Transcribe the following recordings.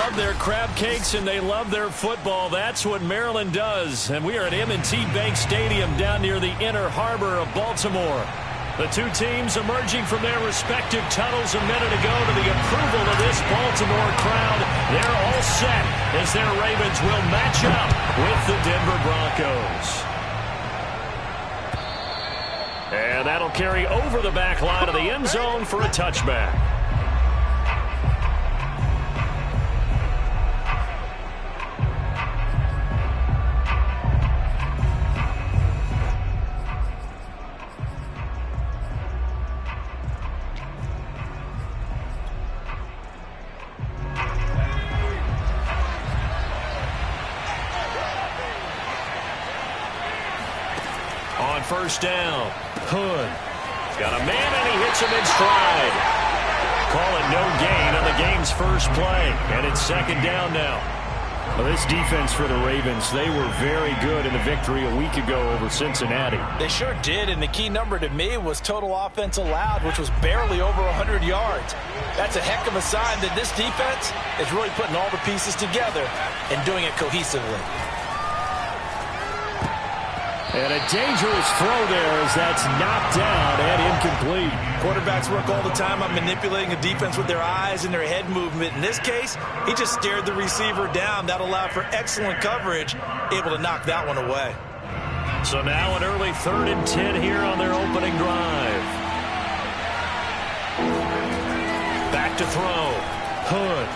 love their crab cakes and they love their football. That's what Maryland does. And we are at M&T Bank Stadium down near the Inner Harbor of Baltimore. The two teams emerging from their respective tunnels a minute ago to the approval of this Baltimore crowd. They're all set as their Ravens will match up with the Denver Broncos. And that'll carry over the back line of the end zone for a touchback. First down. Hood. Got a man and he hits him in stride. Call it no gain on the game's first play. And it's second down now. Well, this defense for the Ravens, they were very good in the victory a week ago over Cincinnati. They sure did, and the key number to me was total offense allowed, which was barely over 100 yards. That's a heck of a sign that this defense is really putting all the pieces together and doing it cohesively. And a dangerous throw there as that's knocked down and incomplete. Quarterbacks work all the time on manipulating a defense with their eyes and their head movement. In this case, he just stared the receiver down. That allowed for excellent coverage, able to knock that one away. So now an early 3rd and 10 here on their opening drive. Back to throw. Hood.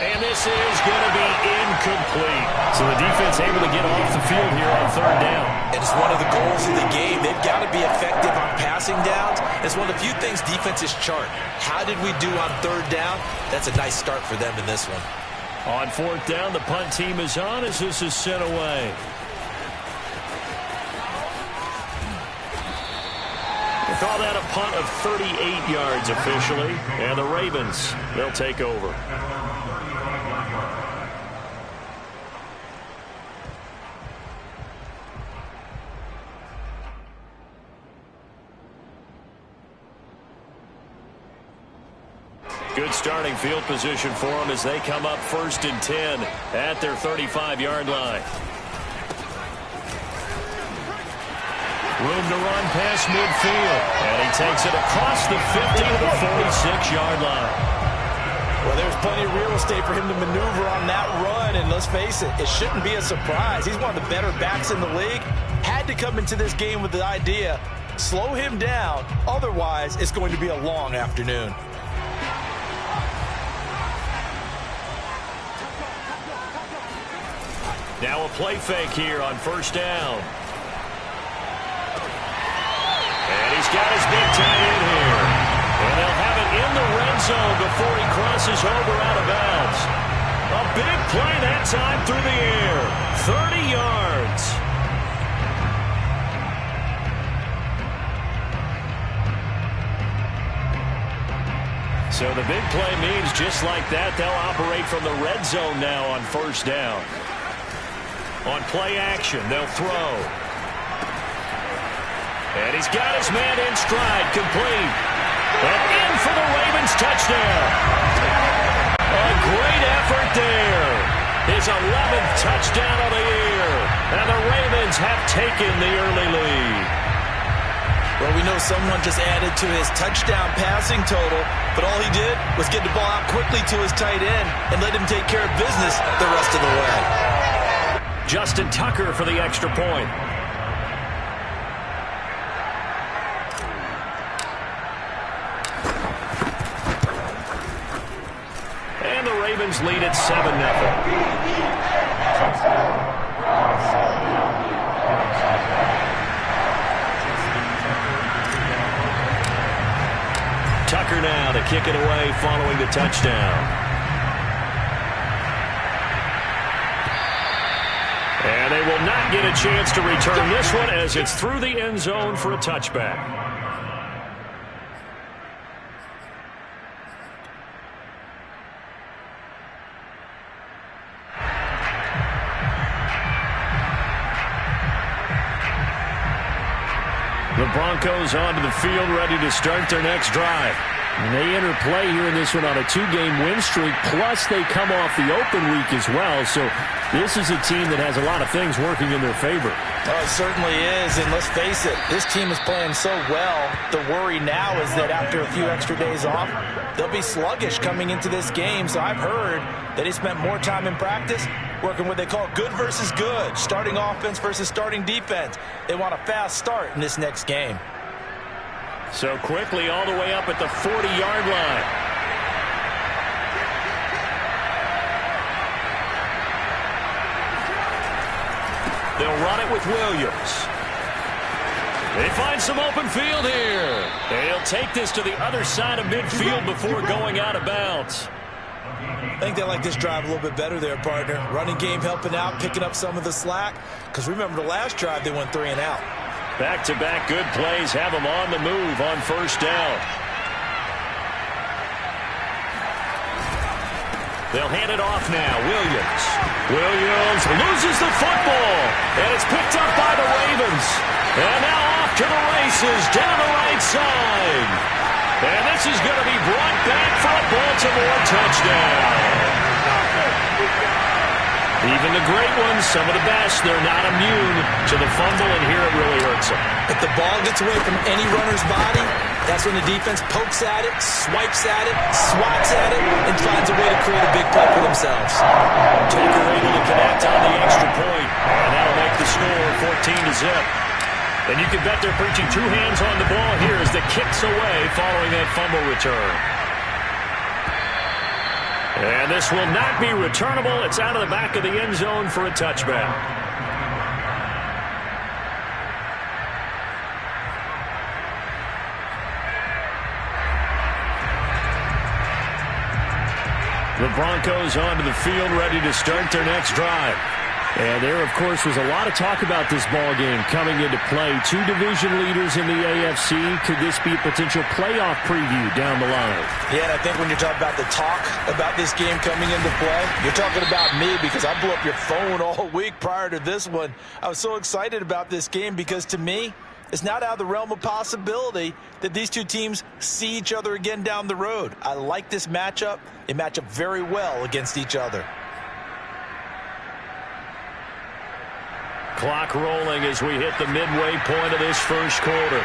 And this is going to be incomplete. So the defense able to get off the field here on 3rd down. And it's one of the goals of the game. They've got to be effective on passing downs. It's one of the few things defenses chart. How did we do on 3rd down? That's a nice start for them in this one. On 4th down, the punt team is on as this is sent away. They call that a punt of 38 yards officially. And the Ravens, they'll take over. Good starting field position for them as they come up 1st and 10 at their 35-yard line. Room to run past midfield. And he takes it across the 50 to the 46-yard line. Well, there's plenty of real estate for him to maneuver on that run. And let's face it, it shouldn't be a surprise. He's one of the better backs in the league. Had to come into this game with the idea, slow him down. Otherwise, it's going to be a long afternoon. Now a play fake here on 1st down. And he's got his big tight end here. And they'll have it in the red zone before he crosses over out of bounds. A big play that time through the air. 30 yards. So the big play means just like that, they'll operate from the red zone now on 1st down. On play action, they'll throw. And he's got his man in stride, complete. And in for the Ravens touchdown. A great effort there. His 11th touchdown of the year. And the Ravens have taken the early lead. Well, we know someone just added to his touchdown passing total, but all he did was get the ball out quickly to his tight end and let him take care of business the rest of the way. Justin Tucker for the extra point. And the Ravens lead at 7-0. Tucker now to kick it away following the touchdown. And they will not get a chance to return this one as it's through the end zone for a touchback. The Broncos onto the field ready to start their next drive. And they enter play here in this one on a 2-game win streak, plus they come off the open week as well. So this is a team that has a lot of things working in their favor. Oh, it certainly is, and let's face it, this team is playing so well. The worry now is that after a few extra days off, they'll be sluggish coming into this game. So I've heard that he spent more time in practice working what they call good versus good, starting offense versus starting defense. They want a fast start in this next game. So quickly all the way up at the 40-yard line. They'll run it with Williams. They find some open field here. They'll take this to the other side of midfield before going out of bounds. I think they like this drive a little bit better there, partner. Running game helping out, picking up some of the slack. Because remember the last drive, they went 3 and out. Back-to-back good plays have them on the move on first down. They'll hand it off now. Williams. Williams loses the football. And it's picked up by the Ravens. And now off to the races down the right side. And this is going to be brought back for a Baltimore touchdown. Even the great ones, some of the best, they're not immune to the fumble, and here it really hurts them. If the ball gets away from any runner's body, that's when the defense pokes at it, swipes at it, swats at it, and finds a way to create a big play for themselves. Taker able to connect on the extra point, and that'll make the score 14-0. And you can bet they're preaching 2 hands on the ball here as the kick's away following that fumble return. And this will not be returnable. It's out of the back of the end zone for a touchback. The Broncos onto the field, ready to start their next drive. And there, of course, was a lot of talk about this ball game coming into play. 2 division leaders in the AFC. Could this be a potential playoff preview down the line? Yeah, and I think when you're talking about the talk about this game coming into play, you're talking about me because I blew up your phone all week prior to this one. I was so excited about this game because, to me, it's not out of the realm of possibility that these 2 teams see each other again down the road. I like this matchup. They match up very well against each other. Clock rolling as we hit the midway point of this first quarter.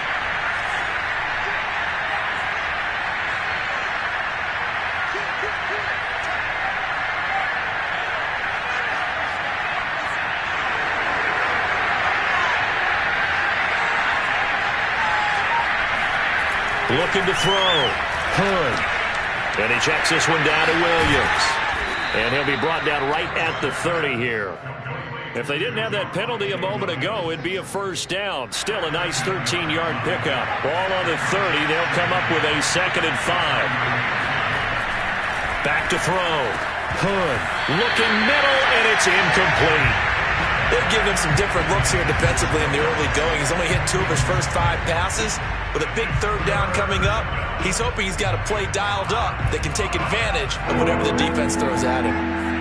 Looking to throw. Hood. And he checks this one down to Williams. And he'll be brought down right at the 30 here. If they didn't have that penalty a moment ago, it'd be a first down. Still a nice 13-yard pickup. Ball on the 30. They'll come up with a 2nd and 5. Back to throw. Hood looking middle, and it's incomplete. They've given him some different looks here defensively in the early going. He's only hit 2 of his first 5 passes. With a big 3rd down coming up, he's hoping he's got a play dialed up that can take advantage of whatever the defense throws at him.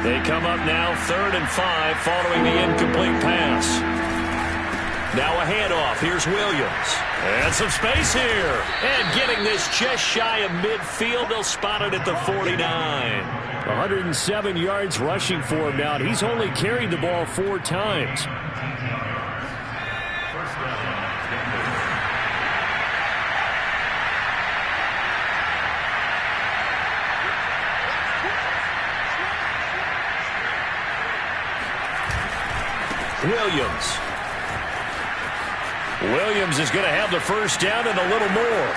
They come up now 3rd and 5 following the incomplete pass. Now a handoff. Here's Williams. And some space here. And getting this just shy of midfield. They'll spot it at the 49. 107 yards rushing for him now. He's only carried the ball 4 times. Williams is going to have the first down and a little more.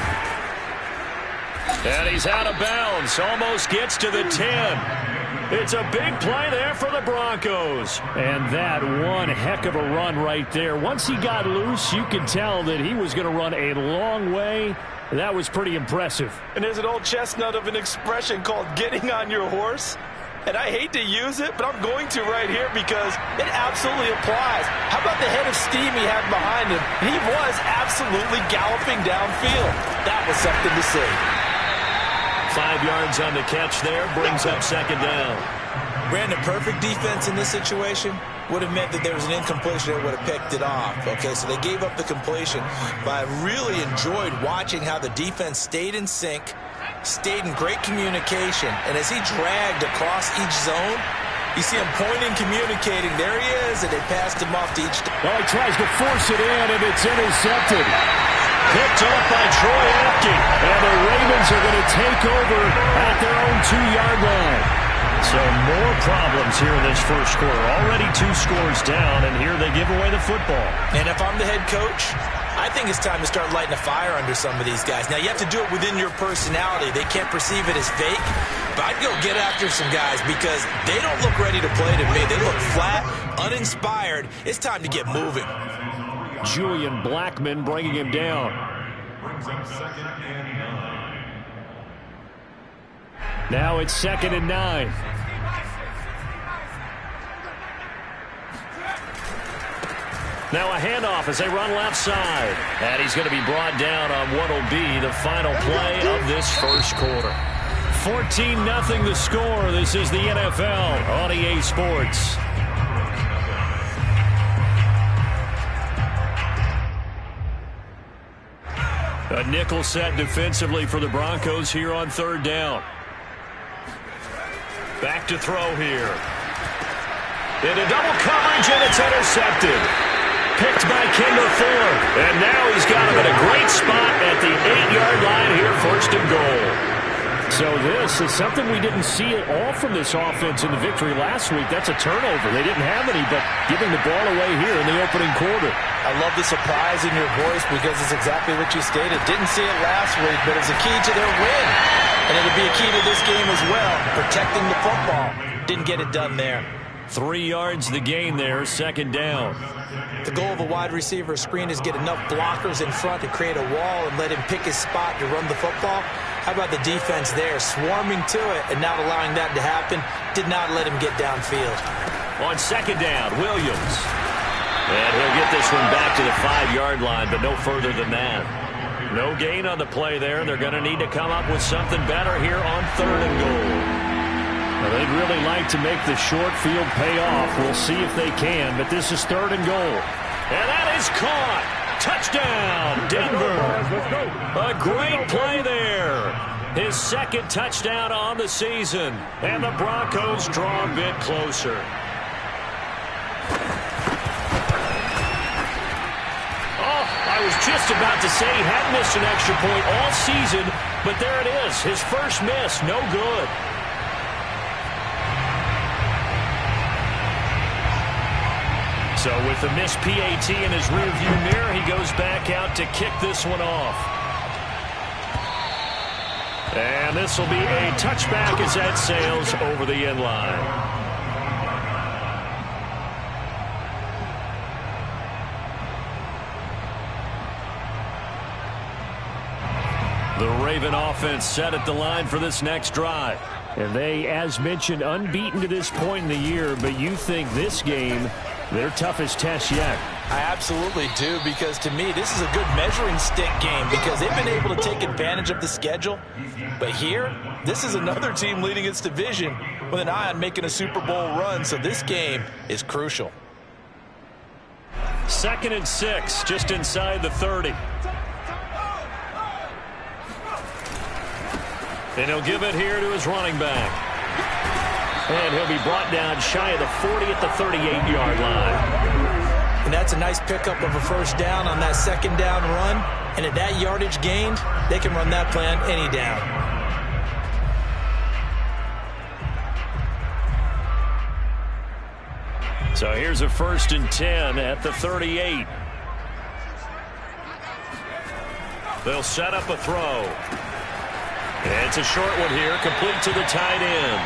And he's out of bounds. Almost gets to the 10. It's a big play there for the Broncos. And that one heck of a run right there. Once he got loose, you could tell that he was going to run a long way. That was pretty impressive. And there's an old chestnut of an expression called getting on your horse. And I hate to use it, but I'm going to right here because it absolutely applies. How about the head of steam he had behind him? He was absolutely galloping downfield. That was something to see. 5 yards on the catch there, brings up 2nd down. Brandon, perfect defense in this situation would have meant that there was an incompletion that would have picked it off. Okay, so they gave up the completion, but I really enjoyed watching how the defense stayed in sync, stayed in great communication. And as he dragged across each zone, you see him pointing, communicating. There he is, and they passed him off to each. Well, he tries to force it in, and it's intercepted. Picked off by Troy Apke. And the Ravens are going to take over at their own 2-yard line. So more problems here in this first quarter. Already 2 scores down, and here they give away the football. And if I'm the head coach, I think it's time to start lighting a fire under some of these guys. Now, you have to do it within your personality. They can't perceive it as fake. But I'd go get after some guys because they don't look ready to play to me. They look flat, uninspired. It's time to get moving. Julian Blackmon bringing him down. Now it's 2nd and 9. Now a handoff as they run left side. And he's going to be brought down on what will be the final play of this first quarter. 14-0 the score. This is the NFL on EA Sports. A nickel set defensively for the Broncos here on 3rd down. Back to throw here. Into double coverage, and it's intercepted. Picked by Kendall Ford. And now he's got him in a great spot at the 8-yard line here, 1st and goal. So this is something we didn't see at all from this offense in the victory last week. That's a turnover. They didn't have any, but giving the ball away here in the opening quarter. I love the surprise in your voice because it's exactly what you stated. Didn't see it last week, but it's a key to their win. And it'll be a key to this game as well, protecting the football. Didn't get it done there. 3 yards the gain there, 2nd down. The goal of a wide receiver screen is get enough blockers in front to create a wall and let him pick his spot to run the football. How about the defense there, swarming to it and not allowing that to happen? Did not let him get downfield. On 2nd down, Williams. And he'll get this one back to the 5-yard line, but no further than that. No gain on the play there. They're going to need to come up with something better here on 3rd and goal. Well, they'd really like to make the short field pay off. We'll see if they can, but this is 3rd and goal. And that is caught. Touchdown, Denver. A great play there. His 2nd touchdown on the season. And the Broncos draw a bit closer. Oh, I was just about to say he hadn't missed an extra point all season, but there it is. His first miss, no good. So with the missed PAT in his rearview mirror, he goes back out to kick this one off. And this will be a touchback as that sails over the end line. The Raven offense set at the line for this next drive. And they, as mentioned, unbeaten to this point in the year, but you think this game their toughest test yet. I absolutely do, because to me, this is a good measuring stick game because they've been able to take advantage of the schedule. But here, this is another team leading its division with an eye on making a Super Bowl run, so this game is crucial. 2nd and 6, just inside the 30. And he'll give it here to his running back. And he'll be brought down shy of the 40 at the 38-yard line. And that's a nice pickup of a 1st down on that 2nd down run. And at that yardage gained, they can run that play on any down. So here's a 1st and 10 at the 38. They'll set up a throw. It's a short one here, complete to the tight end.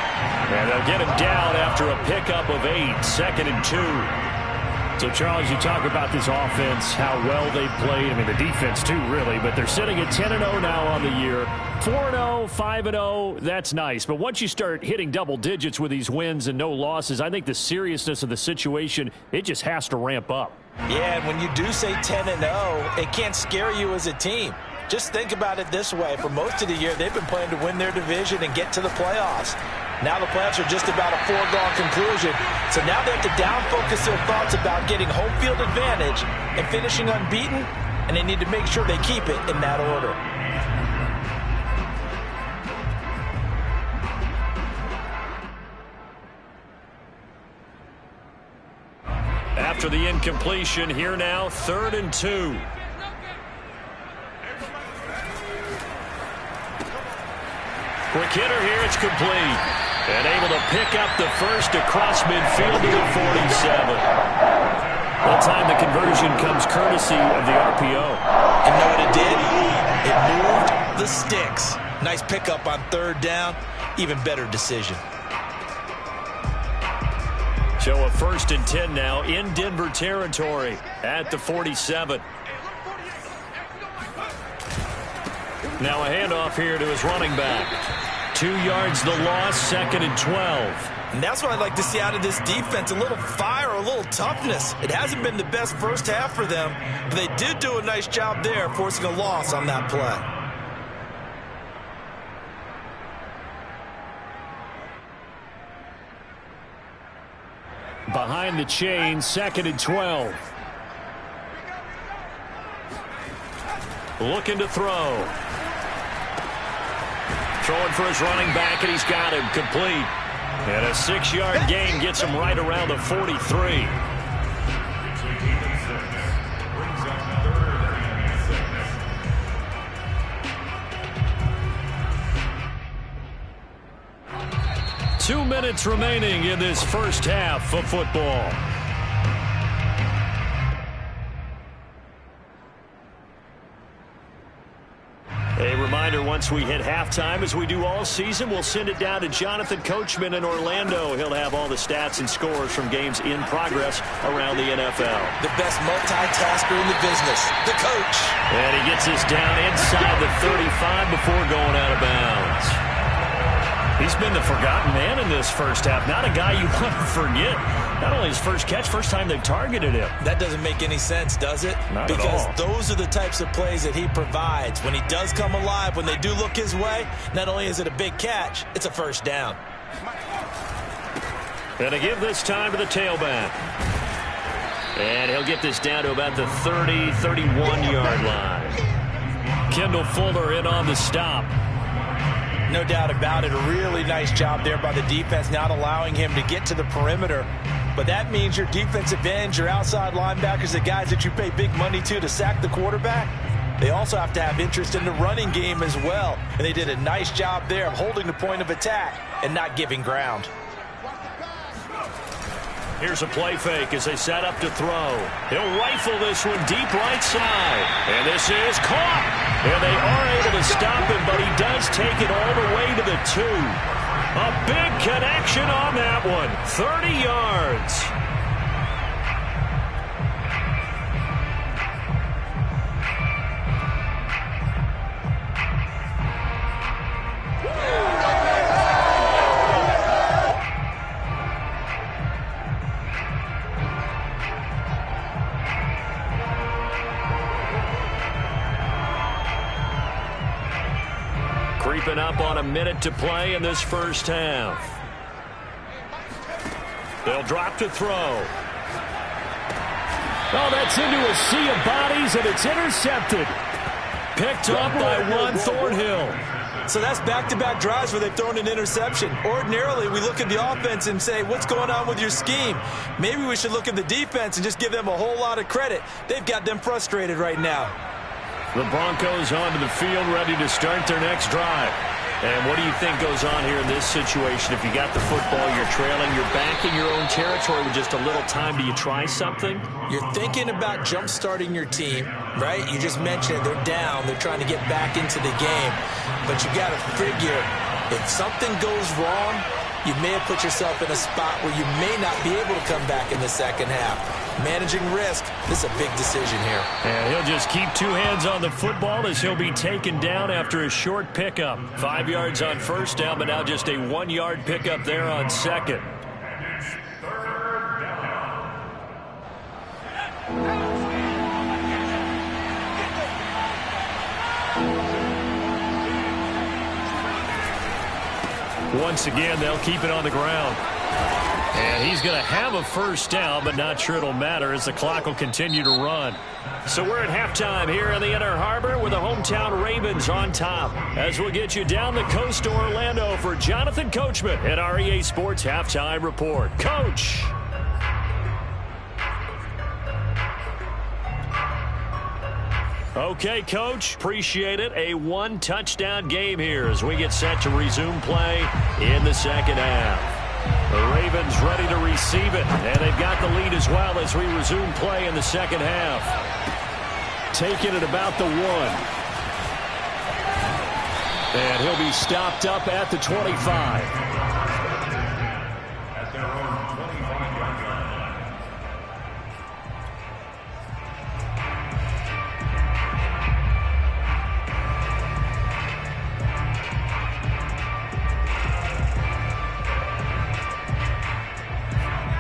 And they'll get him down after a pickup of 8, 2nd and 2. So, Charles, you talk about this offense, how well they played. I mean, the defense, too, really. But they're sitting at 10-0 now on the year. 4-0, 5-0, that's nice. But once you start hitting double digits with these wins and no losses, I think the seriousness of the situation, it just has to ramp up. Yeah, and when you do say 10-0, it can't scare you as a team. Just think about it this way. For most of the year, they've been playing to win their division and get to the playoffs. Now the playoffs are just about a foregone conclusion. So now they have to down-focus their thoughts about getting home field advantage and finishing unbeaten, and they need to make sure they keep it in that order. After the incompletion, here now, 3rd and 2. Quick hitter here, it's complete. And able to pick up the first across midfield to the 47. That time the conversion comes courtesy of the RPO. And know what it did? It moved the sticks. Nice pickup on 3rd down. Even better decision. So a 1st and 10 now in Denver territory at the 47. Now a handoff here to his running back. 2 yards the loss, 2nd and 12. And that's what I'd like to see out of this defense. A little fire, a little toughness. It hasn't been the best first half for them, but they did do a nice job there, forcing a loss on that play. Behind the chain, 2nd and 12. Looking to throw. Throwing for his running back, and he's got him complete. And a 6-yard gain gets him right around the 43. Two minutes remaining in this first half of football. A reminder, once we hit halftime, as we do all season, we'll send it down to Jonathan Coachman in Orlando. He'll have all the stats and scores from games in progress around the NFL. The best multitasker in the business, the coach. And he gets us down inside the 35 before going out of bounds. He's been the forgotten man in this first half. Not a guy you want to forget. Not only his first catch, first time they've targeted him. That doesn't make any sense, does it? Not because at all. Those are the types of plays that he provides. When he does come alive, when they do look his way, not only is it a big catch, it's a first down. And to give this time to the tailback. And he'll get this down to about the 30, 31-yard line. Kendall Fuller in on the stop. No doubt about it. A really nice job there by the defense, not allowing him to get to the perimeter. But that means your defensive ends, your outside linebackers, the guys that you pay big money to sack the quarterback, they also have to have interest in the running game as well. And they did a nice job there of holding the point of attack and not giving ground. Here's a play fake as they set up to throw. He'll rifle this one deep right side. And this is caught. And they are able to stop him, but he does take it all the way to the 2. A big connection on that one. 30 yards. Creeping up on a minute to play in this first half. They'll drop to throw. Oh, that's into a sea of bodies, and it's intercepted. Picked up by Juan Thornhill. So that's back-to-back drives where they've thrown an interception. Ordinarily, we look at the offense and say, what's going on with your scheme? Maybe we should look at the defense and just give them a whole lot of credit. They've got them frustrated right now. The Broncos onto the field, ready to start their next drive. And what do you think goes on here in this situation? If you got the football, you're trailing, you're back in your own territory with just a little time. Do you try something? You're thinking about jump-starting your team, right? You just mentioned it. They're down. They're trying to get back into the game. But you got to figure, if something goes wrong, you may have put yourself in a spot where you may not be able to come back in the second half. Managing risk, this is a big decision here. And he'll just keep 2 hands on the football as he'll be taken down after a short pickup. 5 yards on first down, but now just a 1-yard pickup there on second. Once again, they'll keep it on the ground. And he's going to have a first down, but not sure it'll matter as the clock will continue to run. So we're at halftime here in the Inner Harbor with the hometown Ravens on top. As we'll get you down the coast to Orlando for Jonathan Coachman at our EA Sports Halftime Report. Coach! Okay, Coach, appreciate it. A one-touchdown game here as we get set to resume play in the second half. The Ravens ready to receive it, and they've got the lead as well as we resume play in the second half. Taking it about the 1. And he'll be stopped up at the 25. At their own 25-yard line.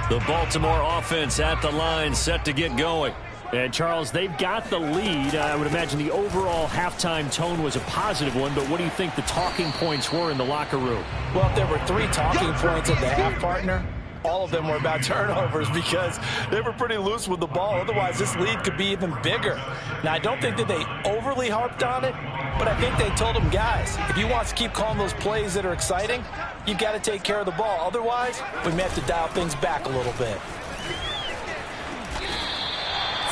The Baltimore offense at the line, set to get going. And, Charles, they've got the lead. I would imagine the overall halftime tone was a positive one, but what do you think the talking points were in the locker room? Well, if there were 3 talking points at the half, partner, all of them were about turnovers because they were pretty loose with the ball. Otherwise, this lead could be even bigger. Now, I don't think that they overly harped on it, but I think they told them, guys, if you want to keep calling those plays that are exciting, you've got to take care of the ball. Otherwise, we may have to dial things back a little bit.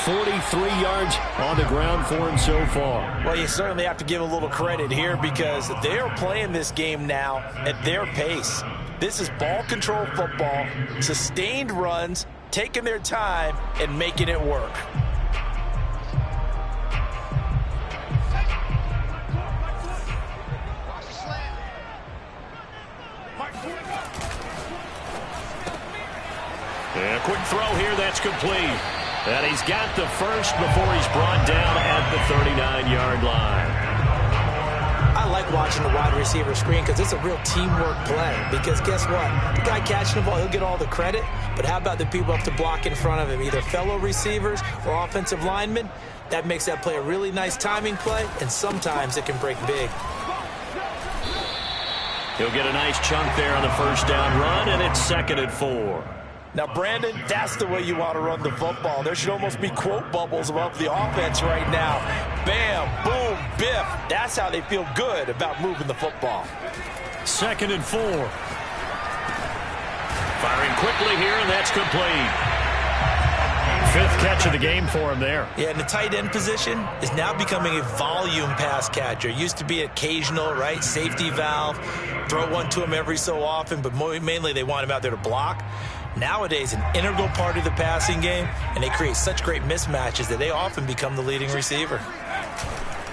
43 yards on the ground for him so far. Well, you certainly have to give a little credit here because they are playing this game now at their pace. This is ball control football, sustained runs, taking their time, and making it work. And a quick throw here, that's complete. And he's got the first before he's brought down at the 39-yard line. I like watching the wide receiver screen because it's a real teamwork play. Because guess what? The guy catching the ball, he'll get all the credit. But how about the people up to block in front of him, either fellow receivers or offensive linemen? That makes that play a really nice timing play, and sometimes it can break big. He'll get a nice chunk there on the first down run, and it's 2nd and 4. Now, Brandon, that's the way you want to run the football. There should almost be quote bubbles above the offense right now. Bam, boom, biff. That's how they feel good about moving the football. 2nd and 4. Firing quickly here, and that's complete. 5th catch of the game for him there. Yeah, and the tight end position is now becoming a volume pass catcher. Used to be occasional, right? Safety valve. Throw one to him every so often, but mainly they want him out there to block. Nowadays, an integral part of the passing game, and they create such great mismatches that they often become the leading receiver.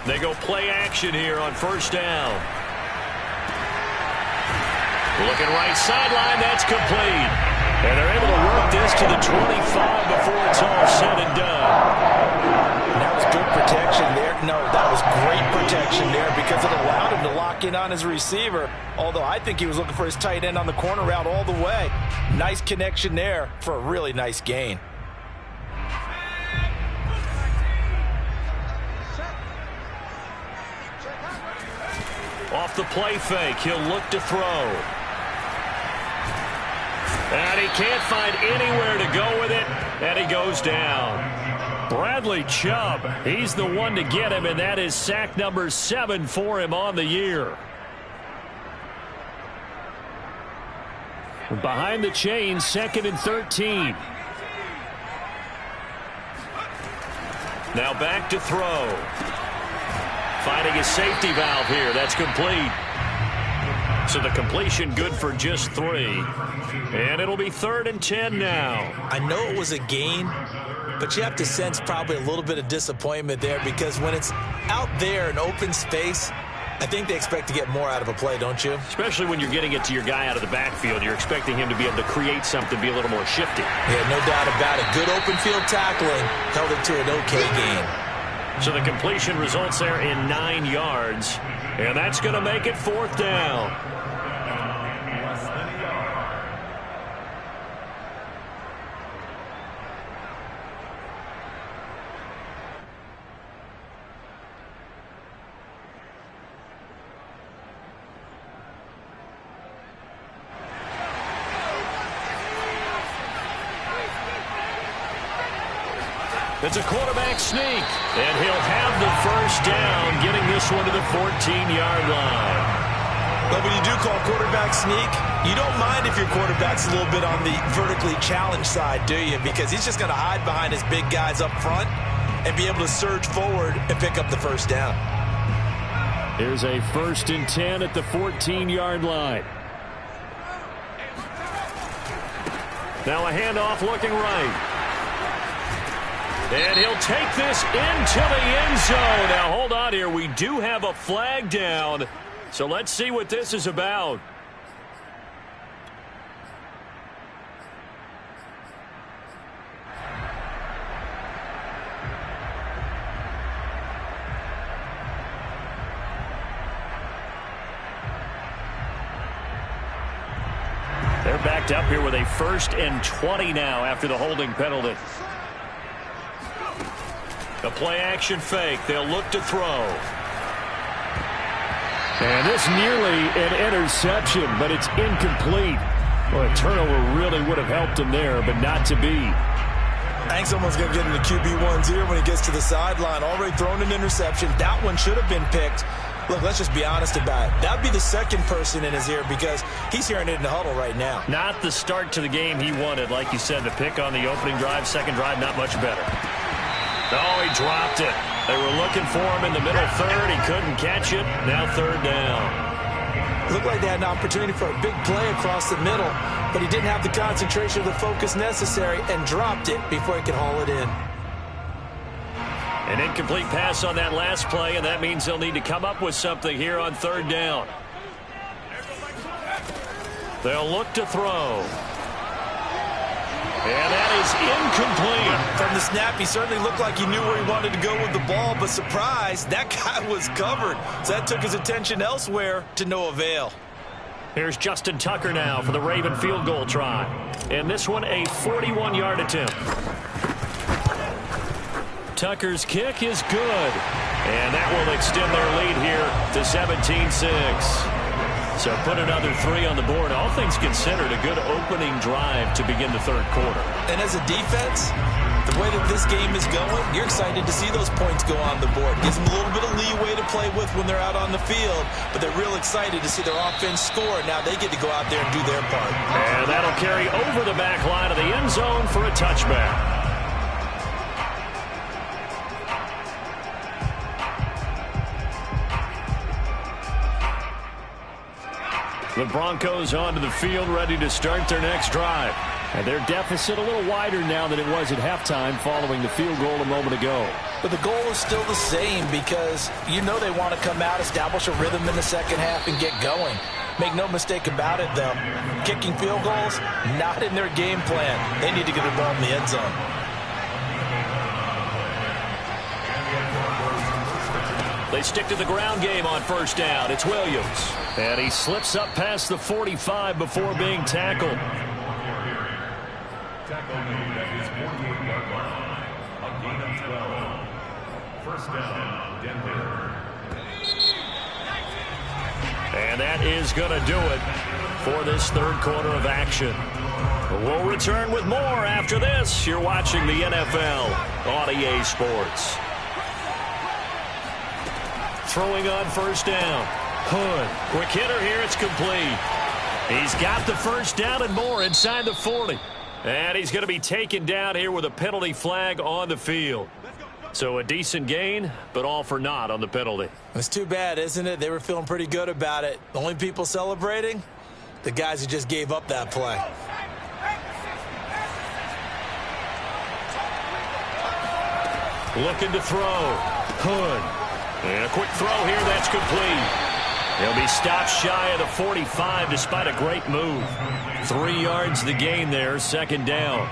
They go play action here on first down. Looking right sideline, that's complete. And they're able to work this to the 25 before it's all said and done. And that was good protection there. No, that was great protection there because it allowed him to lock in on his receiver, although I think he was looking for his tight end on the corner route all the way. Nice connection there for a really nice gain. Off the play fake, he'll look to throw. And he can't find anywhere to go with it, and he goes down. Bradley Chubb, he's the one to get him, and that is sack number 7 for him on the year. Behind the chains, 2nd and 13. Now back to throw. Finding his safety valve here. That's complete. So the completion good for just 3. And it'll be 3rd and 10 now. I know it was a gain, but you have to sense probably a little bit of disappointment there because when it's out there in open space, I think they expect to get more out of a play, don't you? Especially when you're getting it to your guy out of the backfield. You're expecting him to be able to create something, be a little more shifty. Yeah, no doubt about it. Good open field tackling held it to an okay gain. So the completion results there in 9 yards. And that's going to make it 4th down. It's a quarterback sneak, and he'll have the first down, getting this one to the 14-yard line. But when you do call quarterback sneak, you don't mind if your quarterback's a little bit on the vertically challenged side, do you? Because he's just going to hide behind his big guys up front, and be able to surge forward and pick up the first down. Here's a 1st and 10 at the 14-yard line. Now a handoff looking right. And he'll take this into the end zone. Now hold on here. We do have a flag down. So let's see what this is about. They're backed up here with a 1st and 20 now after the holding penalty. The play-action fake. They'll look to throw. And this nearly an interception, but it's incomplete. Well, a turnover really would have helped him there, but not to be. I think someone's going to get in the QB1's ear when he gets to the sideline. Already thrown an interception. That one should have been picked. Look, let's just be honest about it. That would be the second person in his ear because he's hearing it in the huddle right now. Not the start to the game he wanted. Like you said, the pick on the opening drive, second drive, not much better. Oh, he dropped it. They were looking for him in the middle third. He couldn't catch it. Now 3rd down. Looked like they had an opportunity for a big play across the middle, but he didn't have the concentration or the focus necessary and dropped it before he could haul it in. An incomplete pass on that last play, and that means they'll need to come up with something here on 3rd down. They'll look to throw. And that is incomplete. From the snap, he certainly looked like he knew where he wanted to go with the ball, but surprise, that guy was covered. So that took his attention elsewhere to no avail. Here's Justin Tucker now for the Raven field goal try. And this one a 41-yard attempt. Tucker's kick is good. And that will extend their lead here to 17-6. So put another 3 on the board. All things considered, a good opening drive to begin the 3rd quarter. And as a defense, the way that this game is going, you're excited to see those points go on the board. Gives them a little bit of leeway to play with when they're out on the field, but they're real excited to see their offense score. Now they get to go out there and do their part. And that'll carry over the back line of the end zone for a touchback. The Broncos onto the field, ready to start their next drive. And their deficit a little wider now than it was at halftime following the field goal a moment ago. But the goal is still the same because you know they want to come out, establish a rhythm in the second half, and get going. Make no mistake about it, though. Kicking field goals, not in their game plan. They need to get the ball in the end zone. They stick to the ground game on 1st down. It's Williams. And he slips up past the 45 before being tackled. Tackle made at his 48-yard line. A gain of 12. 1st down, Denver. And that is going to do it for this 3rd quarter of action. We'll return with more after this. You're watching the NFL on EA Sports. Throwing on 1st down. Hood. Quick hitter here. It's complete. He's got the 1st down and more inside the 40. And he's going to be taken down here with a penalty flag on the field. So a decent gain, but all for naught on the penalty. It's too bad, isn't it? They were feeling pretty good about it. The only people celebrating, the guys who just gave up that play. Looking to throw. Hood. And a quick throw here. That's complete. He'll be stopped shy of the 45 despite a great move. 3 yards the gain there, 2nd down.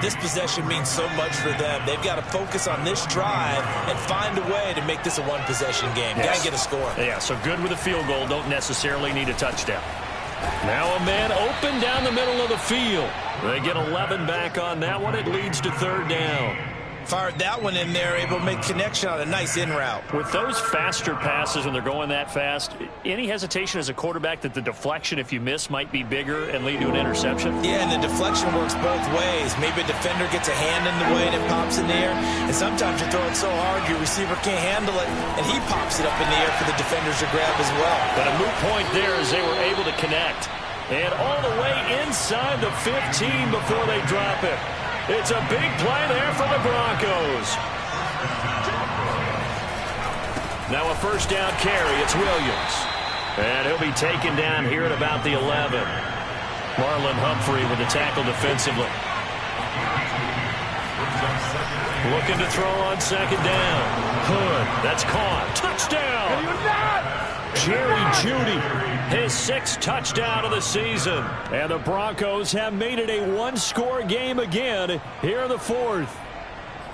This possession means so much for them. They've got to focus on this drive and find a way to make this a one-possession game. Yes. Got to get a score. Yeah, so good with a field goal. Don't necessarily need a touchdown. Now a man open down the middle of the field. They get 11 back on that one. It leads to 3rd down. Fired that one in there, able to make connection on a nice in route. With those faster passes when they're going that fast, any hesitation as a quarterback that the deflection, if you miss, might be bigger and lead to an interception? Yeah, and the deflection works both ways. Maybe a defender gets a hand in the way and it pops in the air. And sometimes you're throwing so hard your receiver can't handle it, and he pops it up in the air for the defenders to grab as well. But a moot point there as they were able to connect. And all the way inside the 15 before they drop it. It's a big play there for the Broncos. Now a first down carry. It's Williams. And he'll be taken down here at about the 11. Marlon Humphrey with the tackle defensively. Looking to throw on second down. Hood. That's caught. Touchdown. Jerry Jeudy, his 6th touchdown of the season. And the Broncos have made it a one-score game again here in the 4th.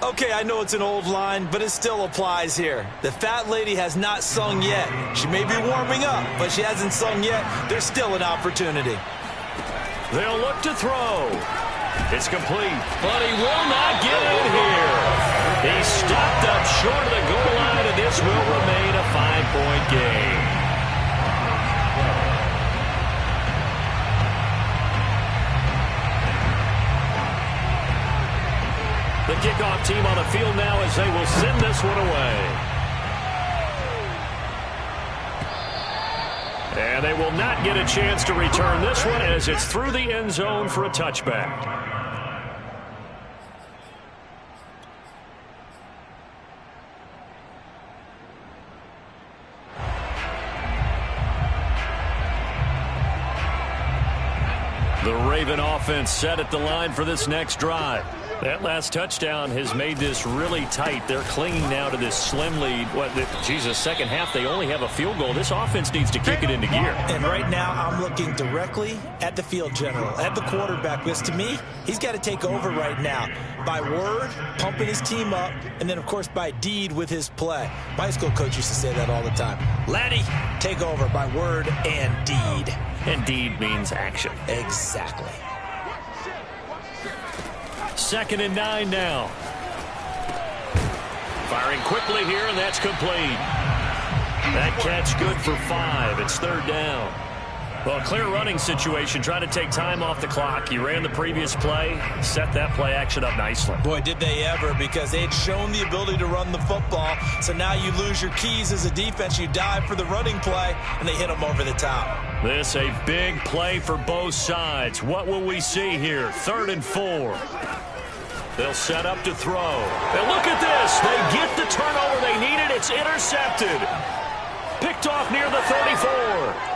Okay, I know it's an old line, but it still applies here. The fat lady has not sung yet. She may be warming up, but she hasn't sung yet. There's still an opportunity. They'll look to throw. It's complete, but he will not get in here. He's stopped up short of the goal line, and this will remain a 5-point game. The kickoff team on the field now as they will send this one away. And they will not get a chance to return this one as it's through the end zone for a touchback. The Raven offense set at the line for this next drive. That last touchdown has made this really tight. They're clinging now to this slim lead. Second half, they only have a field goal. This offense needs to kick it into gear. And right now, I'm looking directly at the field general, at the quarterback, because to me, he's got to take over right now. By word, pumping his team up, and then, of course, by deed with his play. My high school coach used to say that all the time. Laddie, take over by word and deed. And deed means action. Exactly. 2nd and 9 now. Firing quickly here, and that's complete. That catch good for 5. It's 3rd down. Well, clear running situation. Trying to take time off the clock. You ran the previous play. Set that play action up nicely. Boy, did they ever, because they had shown the ability to run the football. So now you lose your keys as a defense. You dive for the running play, and they hit them over the top. This a big play for both sides. What will we see here? 3rd and 4. They'll set up to throw. And look at this. They get the turnover they needed. It's intercepted. Picked off near the 34.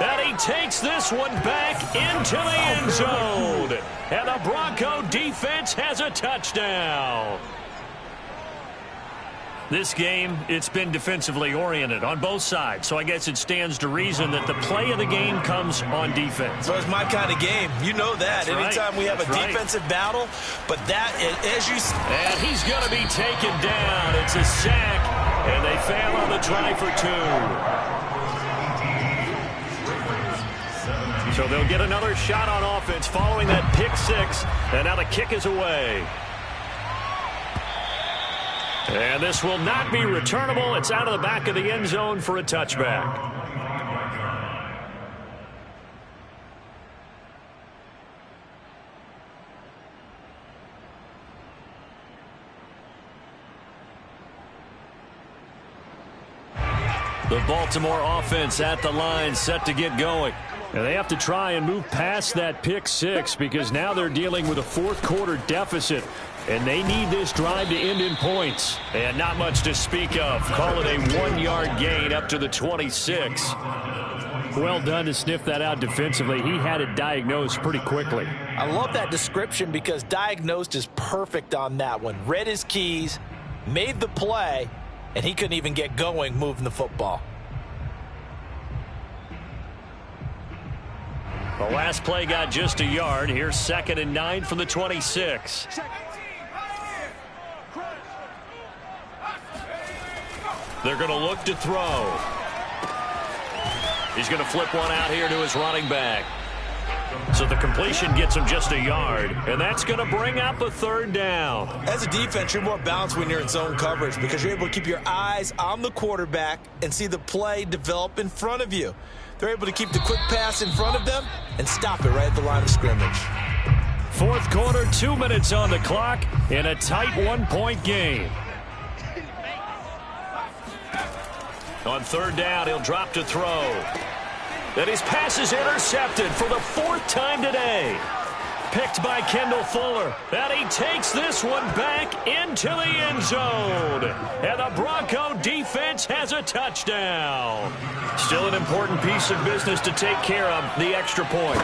And he takes this one back into the end zone. And the Bronco defense has a touchdown. This game, it's been defensively oriented on both sides, so I guess it stands to reason that the play of the game comes on defense. So it's my kind of game. You know that. That's anytime right. we have That's a defensive battle, but that, as you... And he's going to be taken down. It's a sack, and they fail on the try for 2. So they'll get another shot on offense following that pick 6, and now the kick is away. And this will not be returnable. It's out of the back of the end zone for a touchback. The Baltimore offense at the line, set to get going. And they have to try and move past that pick 6 because now they're dealing with a 4th quarter deficit. And they need this drive to end in points. And not much to speak of. Call it a 1-yard gain up to the 26. Well done to sniff that out defensively. He had it diagnosed pretty quickly. I love that description because diagnosed is perfect on that one. Read his keys, made the play, and he couldn't even get going moving the football. The last play got just a yard. Here's 2nd and 9 from the 26. They're going to look to throw. He's going to flip one out here to his running back. So the completion gets him just a yard, and that's going to bring up a 3rd down. As a defense, you're more balanced when you're in zone coverage because you're able to keep your eyes on the quarterback and see the play develop in front of you. They're able to keep the quick pass in front of them and stop it right at the line of scrimmage. 4th quarter, 2 minutes on the clock in a tight 1-point game. On 3rd down, he'll drop to throw. And his pass is intercepted for the 4th time today. picked by Kendall Fuller. And he takes this one back into the end zone. And the Bronco defense has a touchdown. Still an important piece of business to take care of, the extra point.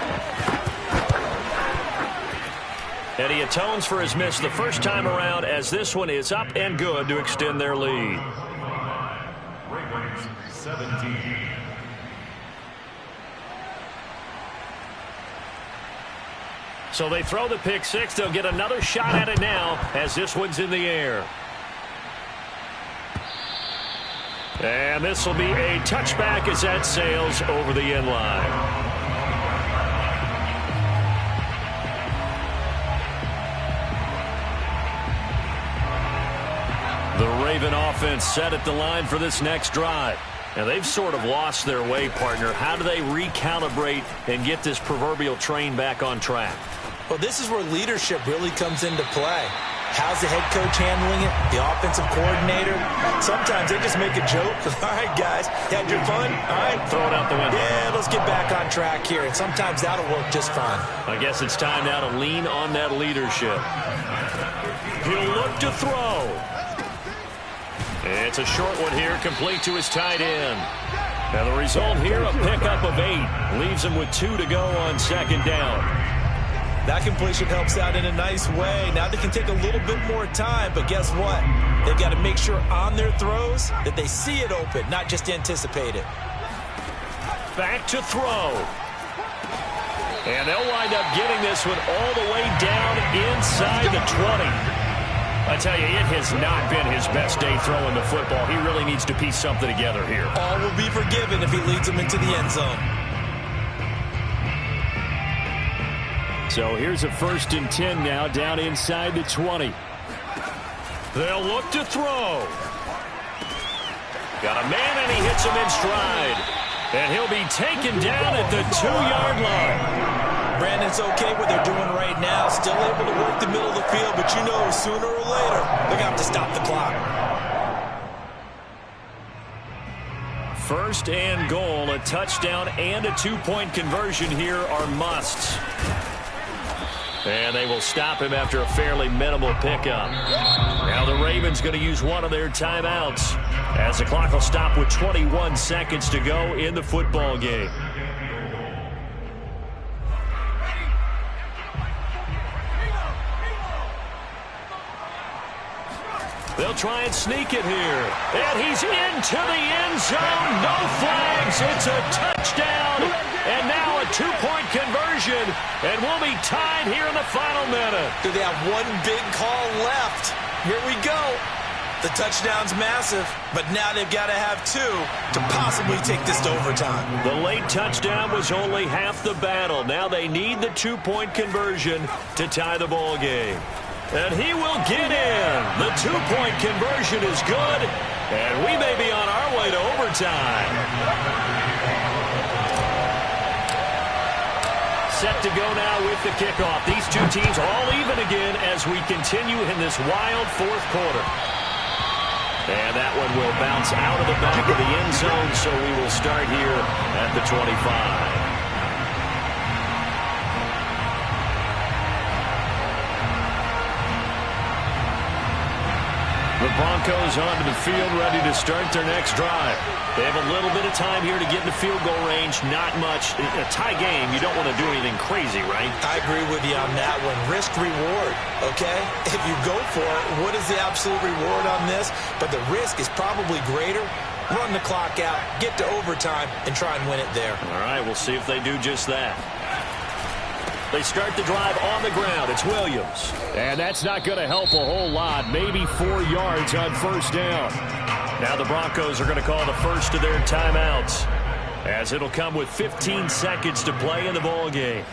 And he atones for his miss the first time around, as this one is up and good to extend their lead. Ravens 17. So they throw the pick six. They'll get another shot at it now as this one's in the air. And this will be a touchback as that sails over the end line. The Raven offense set at the line for this next drive. And they've sort of lost their way, partner. How do they recalibrate and get this proverbial train back on track? Well, this is where leadership really comes into play. How's the head coach handling it? The offensive coordinator? Sometimes they just make a joke. All right, guys, had your fun? All right. Throw it out the window. Yeah, let's get back on track here. And sometimes that'll work just fine. I guess it's time now to lean on that leadership. He'll look to throw. It's a short one here, complete to his tight end. And the result here, a pickup of 8. Leaves him with 2 to go on second down. That completion helps out in a nice way. Now they can take a little bit more time, but guess what? They've got to make sure on their throws that they see it open, not just anticipate it. Back to throw. And they'll wind up getting this one all the way down inside the 20. I tell you, it has not been his best day throwing the football. He really needs to piece something together here. All will be forgiven if he leads them into the end zone. So here's a 1st and 10 now, down inside the 20. They'll look to throw. Got a man, and he hits him in stride. And he'll be taken down at the 2-yard line. Brandon, it's okay what they're doing right now. Still able to work the middle of the field, but you know sooner or later they're going to have to stop the clock. 1st and goal, a touchdown and a 2-point conversion here are musts. And they will stop him after a fairly minimal pickup. Now the Ravens going to use one of their timeouts as the clock will stop with 21 seconds to go in the football game. They'll try and sneak it here. And he's into the end zone. No flags. It's a touchdown. And now a 2-point conversion. And we'll be tied here in the final minute. Do they have one big call left? Here we go. The touchdown's massive, but now they've got to have 2 to possibly take this to overtime. The late touchdown was only half the battle. Now they need the 2-point conversion to tie the ball game. And he will get in. The 2-point conversion is good, and we may be on our way to overtime. Set to go now with the kickoff. These two teams all even again as we continue in this wild 4th quarter. And that one will bounce out of the back of the end zone, so we will start here at the 25. The Broncos onto the field, ready to start their next drive. They have a little bit of time here to get in the field goal range. Not much. In a tie game, you don't want to do anything crazy, right? I agree with you on that one. Risk-reward, okay? If you go for it, what is the absolute reward on this? But the risk is probably greater. Run the clock out, get to overtime, and try and win it there. All right, we'll see if they do just that. They start the drive on the ground. It's Williams. And that's not going to help a whole lot. Maybe 4 yards on 1st down. Now the Broncos are going to call the first of their timeouts, as it'll come with 15 seconds to play in the ball game.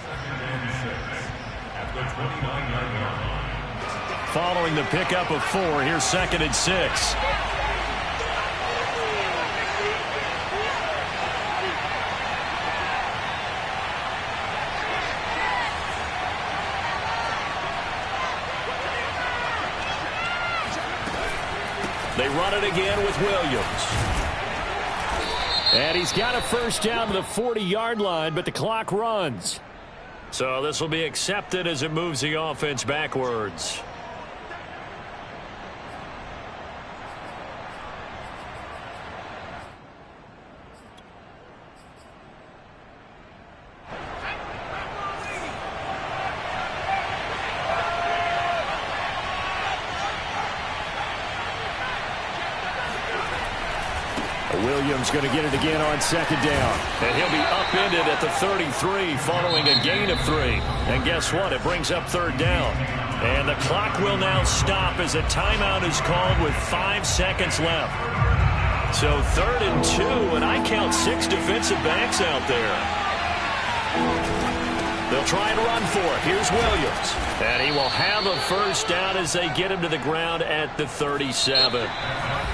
Following the pickup of 4, here's 2nd and 6. They run it again with Williams. And he's got a 1st down to the 40-yard line, but the clock runs. So this will be accepted as it moves the offense backwards. Williams going to get it again on second down. And he'll be upended at the 33 following a gain of 3. And guess what? It brings up third down. And the clock will now stop as a timeout is called with 5 seconds left. So 3rd and 2, and I count 6 defensive backs out there. They'll try and run for it. Here's Williams. And he will have a first down as they get him to the ground at the 37.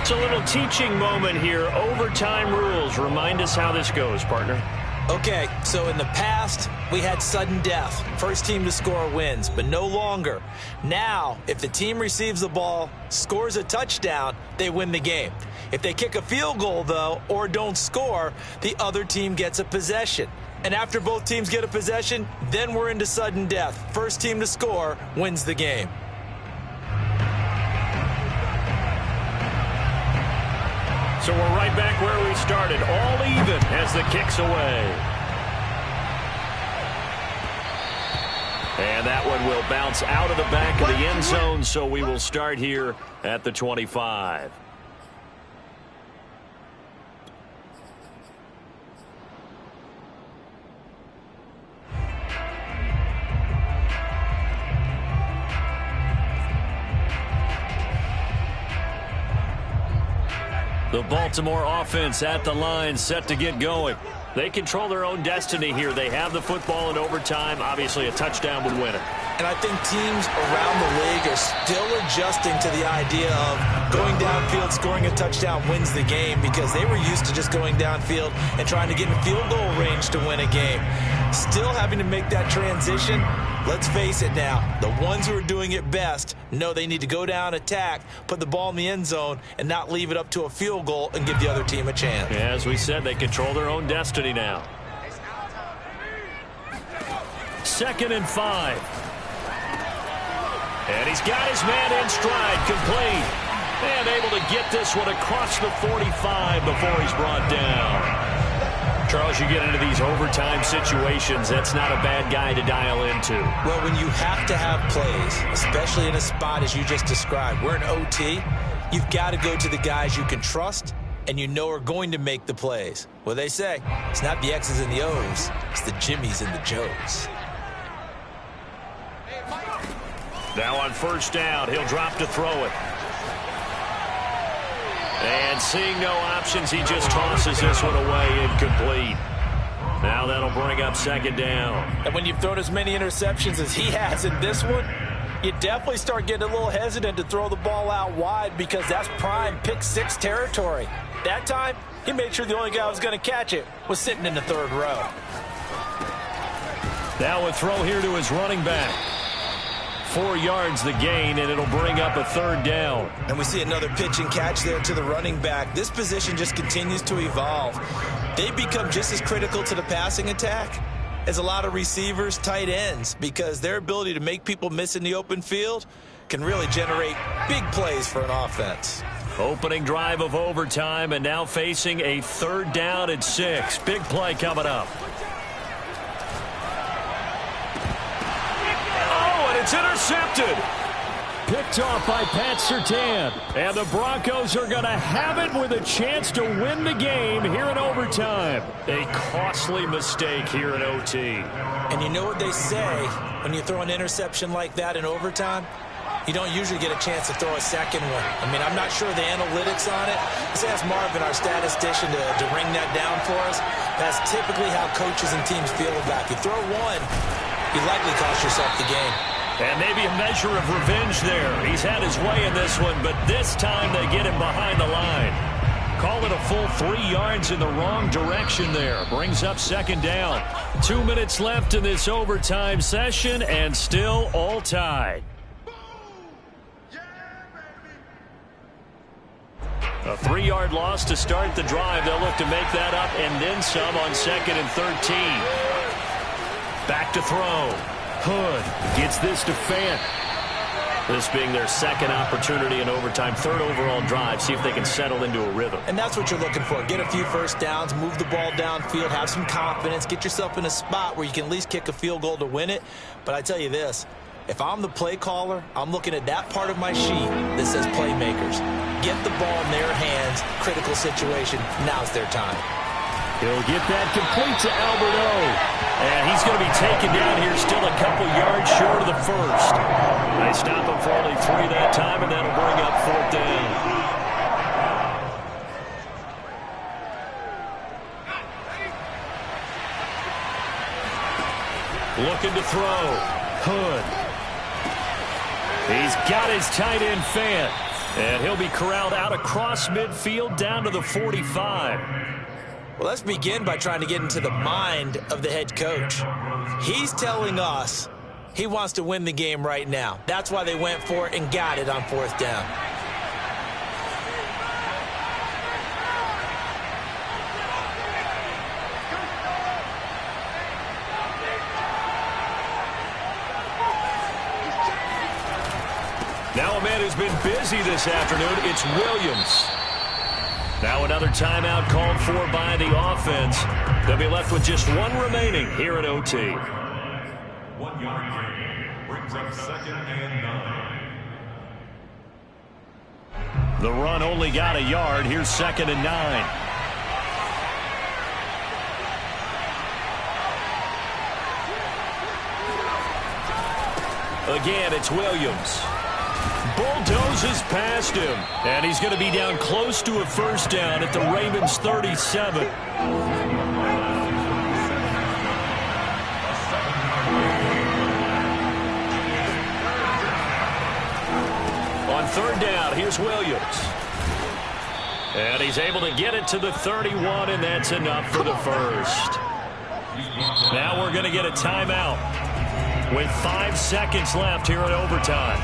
It's a little teaching moment here. Overtime rules. Remind us how this goes, partner. Okay, so in the past, we had sudden death. First team to score wins, but no longer. Now, if the team receives the ball, scores a touchdown, they win the game. If they kick a field goal, though, or don't score, the other team gets a possession. And after both teams get a possession, then we're into sudden death. First team to score wins the game. So we're right back where we started, all even as the kick's away. And that one will bounce out of the back of the end zone, so we will start here at the 25. The Baltimore offense at the line, set to get going. They control their own destiny here. They have the football in overtime. Obviously, a touchdown would win it. And I think teams around the league are still adjusting to the idea of going downfield, scoring a touchdown wins the game, because they were used to just going downfield and trying to get in field goal range to win a game. Still having to make that transition. Let's face it now, the ones who are doing it best know they need to go down, attack, put the ball in the end zone, and not leave it up to a field goal and give the other team a chance. Yeah, as we said, they control their own destiny now. 2nd and 5. And he's got his man in stride, complete. And able to get this one across the 45 before he's brought down. Charles, you get into these overtime situations, that's not a bad guy to dial into. Well, when you have to have plays, especially in a spot as you just described, we're in OT, you've got to go to the guys you can trust and you know are going to make the plays. Well, they say, it's not the X's and the O's, it's the Jimmys and the Joes. Now on first down, he'll drop to throw it. And seeing no options, he just tosses this one away, incomplete. Now that'll bring up 2nd down. And when you've thrown as many interceptions as he has in this one, you definitely start getting a little hesitant to throw the ball out wide, because that's prime pick 6 territory. That time, he made sure the only guy who was going to catch it was sitting in the 3rd row. Now a throw here to his running back. 4 yards the gain, and it'll bring up a 3rd down. And we see another pitch and catch there to the running back. This position just continues to evolve. They become just as critical to the passing attack as a lot of receivers, tight ends, because their ability to make people miss in the open field can really generate big plays for an offense. Opening drive of overtime, and now facing a 3rd down and 6. Big play coming up. It's intercepted. Picked off by Pat Surtain. And the Broncos are going to have it with a chance to win the game here in overtime. A costly mistake here in OT. And you know what they say when you throw an interception like that in overtime? You don't usually get a chance to throw a second one. I mean, I'm not sure the analytics on it. Let's ask Marvin, our statistician, to ring that down for us. That's typically how coaches and teams feel about it. You throw one, you likely cost yourself the game. And maybe a measure of revenge there. He's had his way in this one, but this time they get him behind the line. Call it a full 3 yards in the wrong direction there. Brings up 2nd down. 2 minutes left in this overtime session, and still all tied. A 3-yard loss to start the drive. They'll look to make that up and then some on 2nd and 13. Back to throw. Hood gets this to Fant. This being their second opportunity in overtime, third overall drive. See if they can settle into a rhythm. And that's what you're looking for. Get a few first downs, move the ball downfield, have some confidence, get yourself in a spot where you can at least kick a field goal to win it. But I tell you this, if I'm the play caller, I'm looking at that part of my sheet that says playmakers. Get the ball in their hands, critical situation, now's their time. He'll get that complete to Alberto. And he's going to be taken down here, still a couple yards short of the first. They stop him for only 3 that time, and that'll bring up 4th down. Looking to throw. Hood. He's got his tight end Fant. And he'll be corralled out across midfield down to the 45. Well, let's begin by trying to get into the mind of the head coach. He's telling us he wants to win the game right now. That's why they went for it and got it on 4th down. Now a man who's been busy this afternoon, it's Williams. Now another timeout called for by the offense. They'll be left with just 1 remaining here at OT. 1 yard gain brings up 2nd and 9. The run only got a yard. Here's 2nd and 9. Again, it's Williams. Bulldozes past him. And he's going to be down close to a first down at the Ravens 37. On 3rd down, here's Williams. And he's able to get it to the 31, and that's enough for the first. Now we're going to get a timeout with 5 seconds left here in overtime.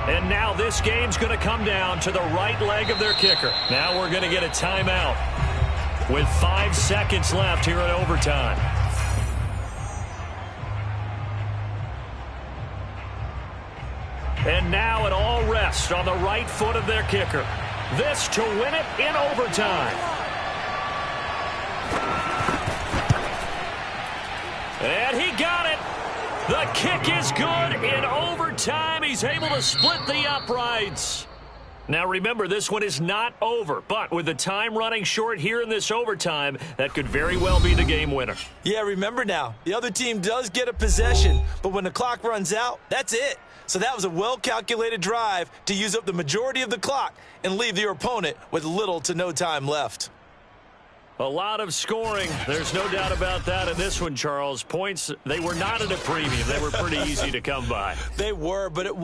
And now this game's going to come down to the right leg of their kicker. Now we're going to get a timeout with 5 seconds left here in overtime. And now it all rests on the right foot of their kicker. This to win it in overtime. And he got it. The kick is good in overtime. He's able to split the uprights. Now remember, this one is not over, but with the time running short here in this overtime, that could very well be the game winner. Yeah, remember now, the other team does get a possession, but when the clock runs out, that's it. So that was a well-calculated drive to use up the majority of the clock and leave your opponent with little to no time left. A lot of scoring. There's no doubt about that in this one, Charles. Points, they were not at a premium. They were pretty easy to come by. They were, but it